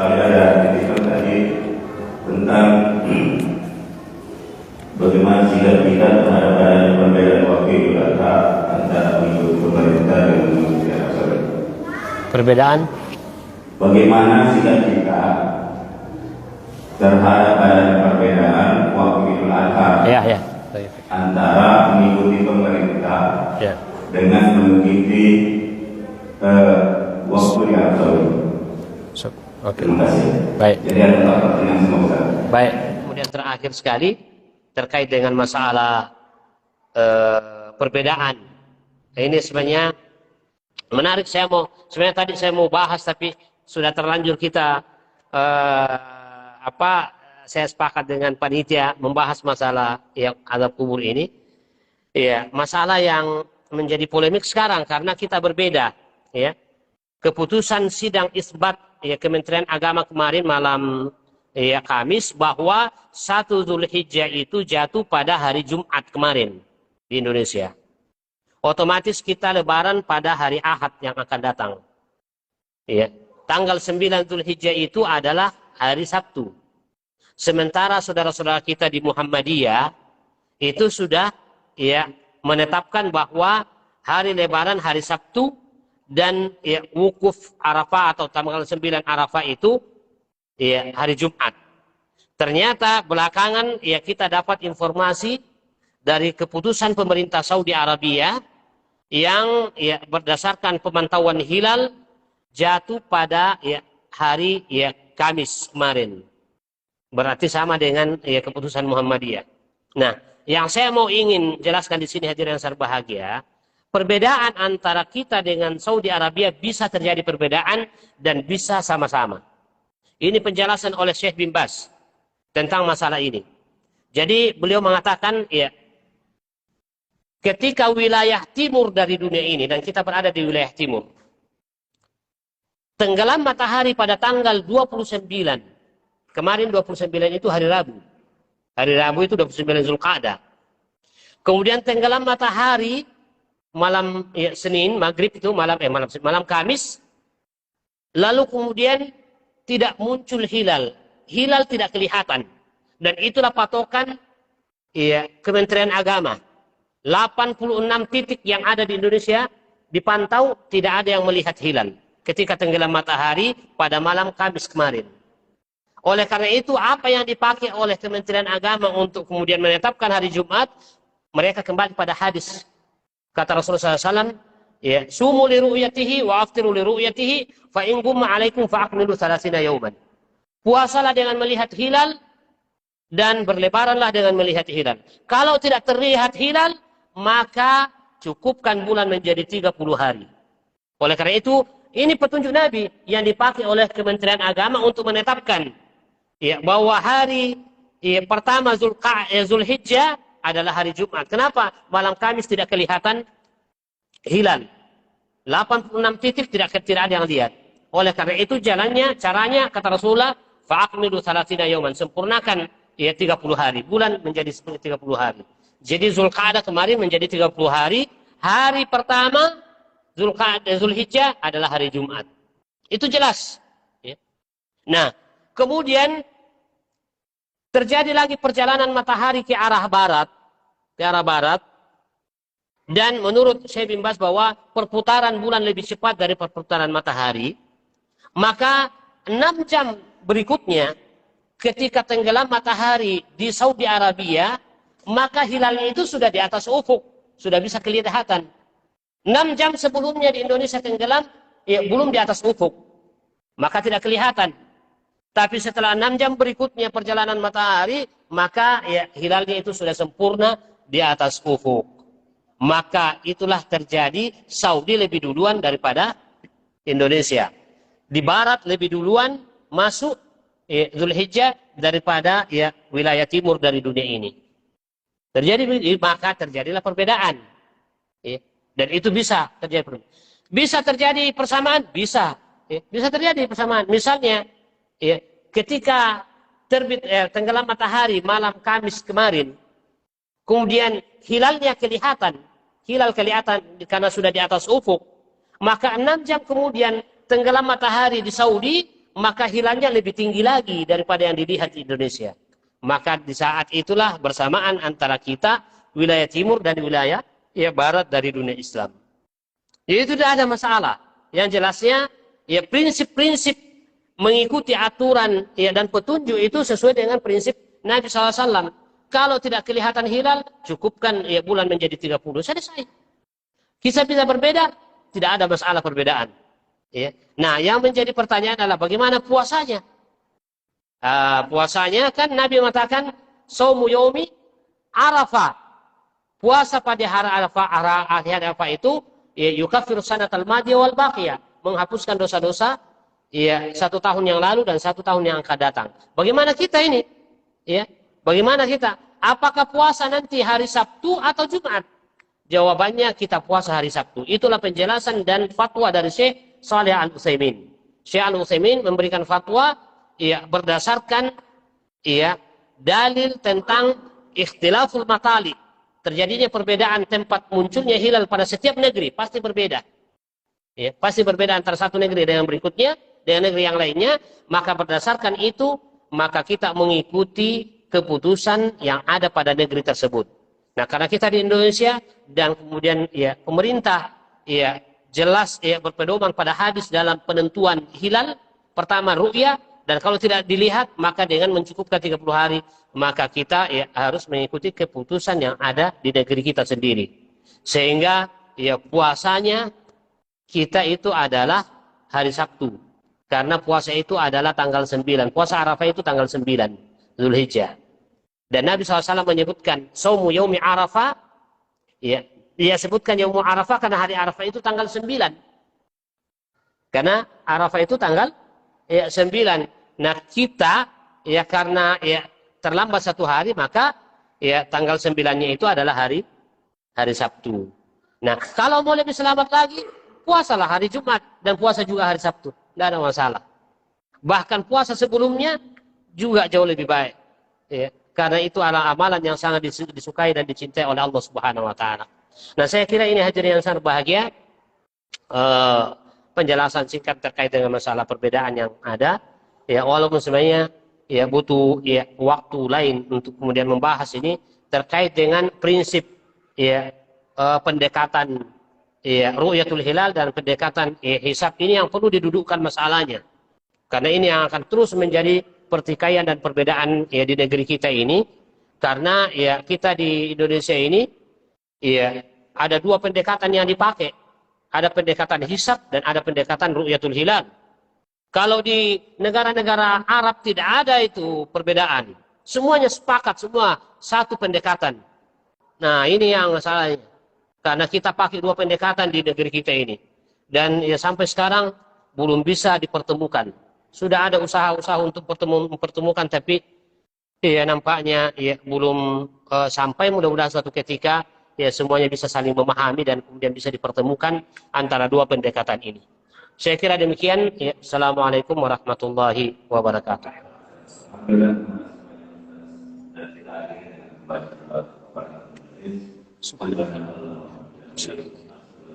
Barangkali ada titipan tadi tentang bagaimana sikap kita terhadap adanya perbedaan waktu Idul Adha antara mengikuti pemerintah dengan mengikuti Arab Saudi. Perbedaan? Bagaimana sikap kita terhadap adanya perbedaan waktu Idul Adha antara mengikuti pemerintah dengan mengikuti waktu di Arab Saudi. Oke. Terima kasih. Baik. Jadi ada pertanyaan semoga. Baik. Kemudian terakhir sekali terkait dengan masalah perbedaan. Ini sebenarnya menarik. Sebenarnya tadi saya mau bahas tapi sudah terlanjur kita saya sepakat dengan panitia membahas masalah yang azab kubur ini. Ya, masalah yang menjadi polemik sekarang karena kita berbeda, ya. Keputusan sidang isbat Kementerian Agama kemarin malam Kamis bahwa 1 Zulhijjah itu jatuh pada hari Jumat kemarin di Indonesia. Otomatis kita lebaran pada hari Ahad yang akan datang. Ya. Tanggal 9 Zulhijjah itu adalah hari Sabtu. Sementara saudara-saudara kita di Muhammadiyah itu sudah menetapkan bahwa hari lebaran hari Sabtu dan wukuf Arafah atau tanggal 9 Arafah itu hari Jumat. Ternyata belakangan kita dapat informasi dari keputusan pemerintah Saudi Arabia yang berdasarkan pemantauan hilal jatuh pada hari Kamis kemarin. Berarti sama dengan keputusan Muhammadiyah. Nah, yang saya mau ingin jelaskan di sini hadirin yang berbahagia, perbedaan antara kita dengan Saudi Arabia bisa terjadi perbedaan dan bisa sama-sama. Ini penjelasan oleh Syekh bin Baz tentang masalah ini. Jadi beliau mengatakan ketika wilayah timur dari dunia ini dan kita berada di wilayah timur, tenggelam matahari pada tanggal 29. Kemarin 29 itu hari Rabu. Hari Rabu itu 29 Zulqa'dah. Kemudian tenggelam matahari malam Senin, maghrib itu malam Kamis. Lalu kemudian tidak muncul hilal. Hilal tidak kelihatan. Dan itulah patokan Kementerian Agama. 86 titik yang ada di Indonesia dipantau tidak ada yang melihat hilal ketika tenggelam matahari pada malam Kamis kemarin. Oleh karena itu, apa yang dipakai oleh Kementerian Agama untuk kemudian menetapkan hari Jumat, mereka kembali pada hadis. Kata Rasulullah SAW, sumu li ru'yatihi wa aftiru li ru'yatihi, fa in gumma alaikum fa akmilu 30 yauman. Puasalah dengan melihat hilal, dan berlebaranlah dengan melihat hilal. Kalau tidak terlihat hilal, maka cukupkan bulan menjadi 30 hari. Oleh karena itu, ini petunjuk Nabi yang dipakai oleh Kementerian Agama untuk menetapkan bahwa hari pertama Zulhijjah adalah hari Jumat. Kenapa? Malam Kamis tidak kelihatan hilal. 86 titik tidak ada yang lihat. Oleh karena itu caranya kata Rasulullah, fa'akmilu 30 yauman, sempurnakan 30 hari. Bulan menjadi 30 hari. Jadi Zulqa'dah kemarin menjadi 30 hari. Hari pertama Zulhijjah adalah hari Jumat. Itu jelas. Nah, kemudian terjadi lagi perjalanan matahari ke arah barat. Dan menurut Syekh bin Baz bahwa perputaran bulan lebih cepat dari perputaran matahari. Maka 6 jam berikutnya ketika tenggelam matahari di Saudi Arabia, maka hilalnya itu sudah di atas ufuk, sudah bisa kelihatan. 6 jam sebelumnya di Indonesia tenggelam, belum di atas ufuk, maka tidak kelihatan. Tapi setelah 6 jam berikutnya perjalanan matahari, maka hilalnya itu sudah sempurna di atas ufuk. Maka itulah terjadi Saudi lebih duluan daripada Indonesia. Di barat lebih duluan masuk Zulhijjah daripada wilayah timur dari dunia ini. Maka terjadilah perbedaan. Dan itu bisa terjadi. Bisa terjadi persamaan? Bisa. Bisa terjadi persamaan. Misalnya, ketika tenggelam matahari malam Kamis kemarin, kemudian hilalnya kelihatan, hilal kelihatan karena sudah di atas ufuk, maka 6 jam kemudian tenggelam matahari di Saudi, maka hilalnya lebih tinggi lagi daripada yang dilihat di Indonesia. Maka di saat itulah bersamaan antara kita, wilayah timur dan wilayah barat dari dunia Islam. Jadi itu tidak ada masalah. Yang jelasnya, prinsip-prinsip mengikuti aturan dan petunjuk itu sesuai dengan prinsip Nabi SAW. Kalau tidak kelihatan hilal, cukupkan bulan menjadi 30. Selesai. Kita bisa berbeda, tidak ada masalah perbedaan. Nah, yang menjadi pertanyaan adalah bagaimana puasanya? Puasanya kan Nabi mengatakan Shaumu yaumi Arafah. Puasa pada hari Arafah itu yukaffiru sanatal madiyah wal baqiyah, menghapuskan dosa-dosa 1 tahun yang lalu dan 1 tahun yang akan datang. Bagaimana kita ini? Bagaimana kita? Apakah puasa nanti hari Sabtu atau Jumat? Jawabannya kita puasa hari Sabtu. Itulah penjelasan dan fatwa dari Syekh Shalih Al-Utsaimin. Syekh Al-Utsaimin memberikan fatwa berdasarkan dalil tentang ikhtilaful matali. Terjadinya perbedaan tempat munculnya hilal pada setiap negeri pasti berbeda. Pasti berbeda antara satu negeri dengan berikutnya, dengan negeri yang lainnya. Maka berdasarkan itu, maka kita mengikuti keputusan yang ada pada negeri tersebut. Nah, karena kita di Indonesia dan kemudian pemerintah jelas berpedoman pada hadis dalam penentuan hilal. Pertama ru'yah, dan kalau tidak dilihat maka dengan mencukupkan 30 hari, maka kita harus mengikuti keputusan yang ada di negeri kita sendiri. Sehingga puasanya kita itu adalah hari Sabtu. Karena puasa itu adalah tanggal 9. Puasa Arafah itu tanggal 9 Zulhijjah. Dan Nabi SAW menyebutkan Shaumu yaumi Arafah. Dia sebutkan Yaumul Arafah karena hari Arafah itu tanggal 9. Karena Arafah itu tanggal 9. Nah, kita karena terlambat 1 hari, maka tanggal 9-nya itu adalah hari Sabtu. Nah, kalau mau lebih selamat lagi, puasalah hari Jumat dan puasa juga hari Sabtu. Tidak ada masalah. Bahkan puasa sebelumnya juga jauh lebih baik. Karena itu adalah amalan yang sangat disukai dan dicintai oleh Allah Subhanahu wa taala. Nah, saya kira ini hadirin yang sangat bahagia, penjelasan singkat terkait dengan masalah perbedaan yang ada. Walaupun sebenarnya butuh waktu lain untuk kemudian membahas ini terkait dengan prinsip pendekatan ru'yatul hilal dan pendekatan hisab ini yang perlu didudukkan masalahnya. Karena ini yang akan terus menjadi pertikaian dan perbedaan di negeri kita ini. Karena kita di Indonesia ini ada 2 pendekatan yang dipakai. Ada pendekatan hisab dan ada pendekatan ru'yatul hilal. Kalau di negara-negara Arab tidak ada itu perbedaan. Semuanya sepakat, semua satu pendekatan. Nah, ini yang masalahnya. Karena kita pakai 2 pendekatan di negeri kita ini. Dan sampai sekarang belum bisa dipertemukan. Sudah ada usaha-usaha untuk mempertemukan, tapi nampaknya belum sampai. Mudah-mudahan suatu ketika semuanya bisa saling memahami dan kemudian bisa dipertemukan antara 2 pendekatan ini. Saya kira demikian. Assalamualaikum warahmatullahi wabarakatuh. Subhanallah.